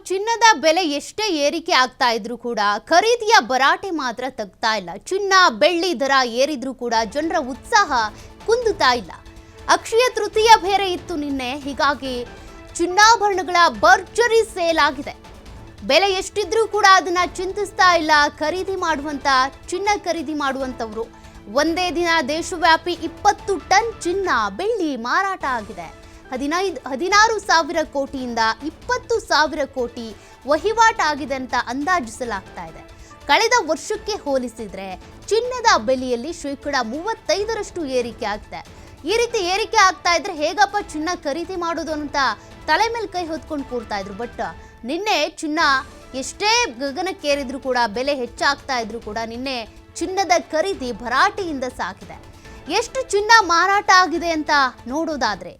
ಚಿನ್ನದ ಬೆಲೆ ಎಷ್ಟೇ ಏರಿಕೆ ಆಗ್ತಾ ಇದ್ರೂ ಕೂಡ ಖರೀದಿಯ ಭರಾಟೆ ಮಾತ್ರ ತಗ್ತಾ ಇಲ್ಲ. ಚಿನ್ನ ಬೆಳ್ಳಿ ದರ ಏರಿದ್ರೂ ಕೂಡ ಜನರ ಉತ್ಸಾಹ ಕುಂದುತ್ತಾ ಇಲ್ಲ. ಅಕ್ಷಯ ತೃತೀಯ ಬೇರೆ ಇತ್ತು ನಿನ್ನೆ, ಹೀಗಾಗಿ ಚಿನ್ನಾಭರಣಗಳ ಭರ್ಜರಿ ಸೇಲ್ ಆಗಿದೆ. ಬೆಲೆ ಎಷ್ಟಿದ್ರೂ ಕೂಡ ಅದನ್ನ ಚಿಂತಿಸ್ತಾ ಇಲ್ಲ ಚಿನ್ನ ಖರೀದಿ ಮಾಡುವಂತವರು. ಒಂದೇ ದಿನ ದೇಶವ್ಯಾಪಿ 20 ಟನ್ ಚಿನ್ನ ಬೆಳ್ಳಿ ಮಾರಾಟ ಆಗಿದೆ. 16,000 ಕೋಟಿಯಿಂದ 20,000 ಕೋಟಿ ವಹಿವಾಟಾಗಿದೆ ಅಂತ ಅಂದಾಜಿಸಲಾಗ್ತಾ ಇದೆ. ಕಳೆದ ವರ್ಷಕ್ಕೆ ಹೋಲಿಸಿದ್ರೆ ಚಿನ್ನದ ಬೆಲೆಯಲ್ಲಿ 35% ಏರಿಕೆ ಆಗಿದೆ. ಈ ರೀತಿ ಏರಿಕೆ ಆಗ್ತಾ ಇದ್ರೆ ಹೇಗಪ್ಪ ಚಿನ್ನ ಖರೀದಿ ಮಾಡೋದು ಅಂತ ತಲೆ ಮೇಲೆ ಕೈ ಹೊತ್ಕೊಂಡು ಕೂರ್ತಾ ಇದ್ರು. ಬಟ್ ನಿನ್ನೆ ಚಿನ್ನ ಎಷ್ಟೇ ಗಗನಕ್ಕೇರಿದ್ರು ಕೂಡ, ಬೆಲೆ ಹೆಚ್ಚಾಗ್ತಾ ಇದ್ರು ಕೂಡ ನಿನ್ನೆ ಚಿನ್ನದ ಖರೀದಿ ಭರಾಟೆಯಿಂದ ಸಾಗಿದೆ. ಎಷ್ಟು ಚಿನ್ನ ಮಾರಾಟ ಆಗಿದೆ ಅಂತ ನೋಡೋದಾದ್ರೆ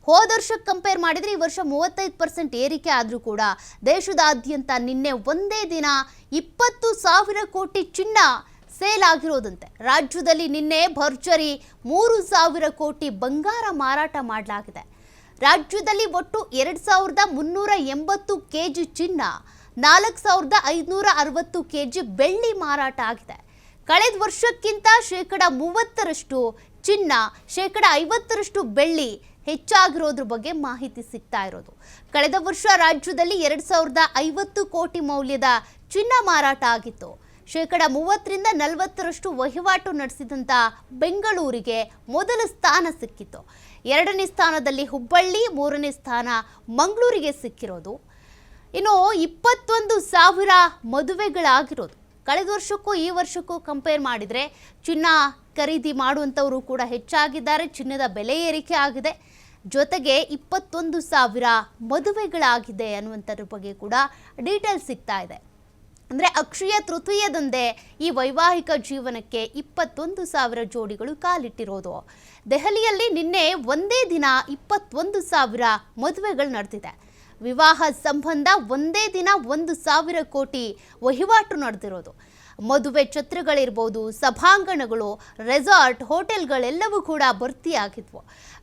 ಹೋದ ವರ್ಷಕ್ಕೆ ಕಂಪೇರ್ ಮಾಡಿದ್ರೆ ಈ ವರ್ಷ 35% ಏರಿಕೆ ಆದರೂ ಕೂಡ ದೇಶದಾದ್ಯಂತ ನಿನ್ನೆ ಒಂದೇ ದಿನ 20,000 ಕೋಟಿ ಚಿನ್ನ ಸೇಲ್ ಆಗಿರೋದಂತೆ. ರಾಜ್ಯದಲ್ಲಿ ನಿನ್ನೆ ಭರ್ಜರಿ 3,000 ಕೋಟಿ ಬಂಗಾರ ಮಾರಾಟ ಮಾಡಲಾಗಿದೆ. ರಾಜ್ಯದಲ್ಲಿ ಒಟ್ಟು 2,380 ಕೆಜಿ ಚಿನ್ನ, 4,560 ಕೆಜಿ ಬೆಳ್ಳಿ ಮಾರಾಟ ಆಗಿದೆ. ಕಳೆದ ವರ್ಷಕ್ಕಿಂತ 30% ಚಿನ್ನ, 50% ಬೆಳ್ಳಿ ಹೆಚ್ಚಾಗಿರೋದ್ರ ಬಗ್ಗೆ ಮಾಹಿತಿ ಸಿಗ್ತಾ ಇರೋದು. ಕಳೆದ ವರ್ಷ ರಾಜ್ಯದಲ್ಲಿ 2,050 ಕೋಟಿ ಮೌಲ್ಯದ ಚಿನ್ನ ಮಾರಾಟ ಆಗಿತ್ತು. 30% 40% ವಹಿವಾಟು ನಡೆಸಿದಂಥ ಬೆಂಗಳೂರಿಗೆ ಮೊದಲ ಸ್ಥಾನ ಸಿಕ್ಕಿತ್ತು. 2ನೇ ಸ್ಥಾನದಲ್ಲಿ ಹುಬ್ಬಳ್ಳಿ, 3ನೇ ಸ್ಥಾನ ಮಂಗಳೂರಿಗೆ ಸಿಕ್ಕಿರೋದು. ಇನ್ನು 21,000 ಮದುವೆಗಳಾಗಿರೋದು. ಕಳೆದ ವರ್ಷಕ್ಕೂ ಈ ವರ್ಷಕ್ಕೂ ಕಂಪೇರ್ ಮಾಡಿದರೆ ಚಿನ್ನ ಖರೀದಿ ಮಾಡುವಂಥವರು ಕೂಡ ಹೆಚ್ಚಾಗಿದ್ದಾರೆ. ಚಿನ್ನದ ಬೆಲೆ ಏರಿಕೆ ಆಗಿದೆ. ಜೊತೆಗೆ 21,000 ಮದುವೆಗಳಾಗಿದೆ ಅನ್ನುವಂಥದ್ರ ಬಗ್ಗೆ ಕೂಡ ಡೀಟೇಲ್ಸ್ ಸಿಗ್ತಾ ಇದೆ. ಅಂದರೆ ಅಕ್ಷಯ ತೃತೀಯದಂದೇ ಈ ವೈವಾಹಿಕ ಜೀವನಕ್ಕೆ 21,000 ಜೋಡಿಗಳು ಕಾಲಿಟ್ಟಿರೋದು. ದೆಹಲಿಯಲ್ಲಿ ನಿನ್ನೆ ಒಂದೇ ದಿನ 21,000 ಮದುವೆಗಳು ನಡೆದಿದೆ. ವಿವಾಹ ಸಂಬಂಧ ಒಂದೇ ದಿನ 1,000 ಕೋಟಿ ವಹಿವಾಟು ನಡೆದಿರೋದು. ಮದುವೆ ಛತ್ರಗಳಿರ್ಬೋದು, ಸಭಾಂಗಣಗಳು, ರೆಸಾರ್ಟ್, ಹೋಟೆಲ್ಗಳೆಲ್ಲವೂ ಕೂಡ ಭರ್ತಿಯಾಗಿದ್ವು.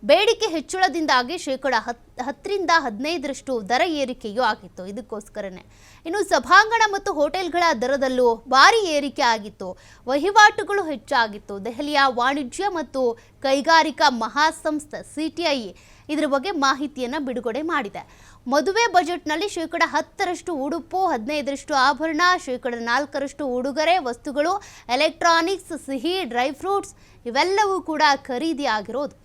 ಬೇಡಿಕೆ ಹೆಚ್ಚಳದಿಂದಾಗಿ 10% 15% ದರ ಏರಿಕೆಯೂ ಆಗಿತ್ತು. ಇದಕ್ಕೋಸ್ಕರನೇ ಇನ್ನು ಸಭಾಂಗಣ ಮತ್ತು ಹೋಟೆಲ್ಗಳ ದರದಲ್ಲೂ ಭಾರಿ ಏರಿಕೆ ಆಗಿತ್ತು. ವಹಿವಾಟುಗಳು ಹೆಚ್ಚಾಗಿತ್ತು. ದೆಹಲಿಯ ವಾಣಿಜ್ಯ ಮತ್ತು ಕೈಗಾರಿಕಾ ಮಹಾಸಂಸ್ಥೆ CTI ಇದರ ಬಗ್ಗೆ ಮಾಹಿತಿಯನ್ನು ಬಿಡುಗಡೆ ಮಾಡಿದೆ. ಮದುವೆ ಬಜೆಟ್ನಲ್ಲಿ 10% ಉಡುಪು, 15% ಆಭರಣ, 4% ಉಡುಗೊರೆ ವಸ್ತುಗಳು, ಎಲೆಕ್ಟ್ರಾನಿಕ್ಸ್, ಸಿಹಿ, ಡ್ರೈ ಫ್ರೂಟ್ಸ್ ಇವೆಲ್ಲವೂ ಕೂಡ ಖರೀದಿ ಆಗಿರೋದು.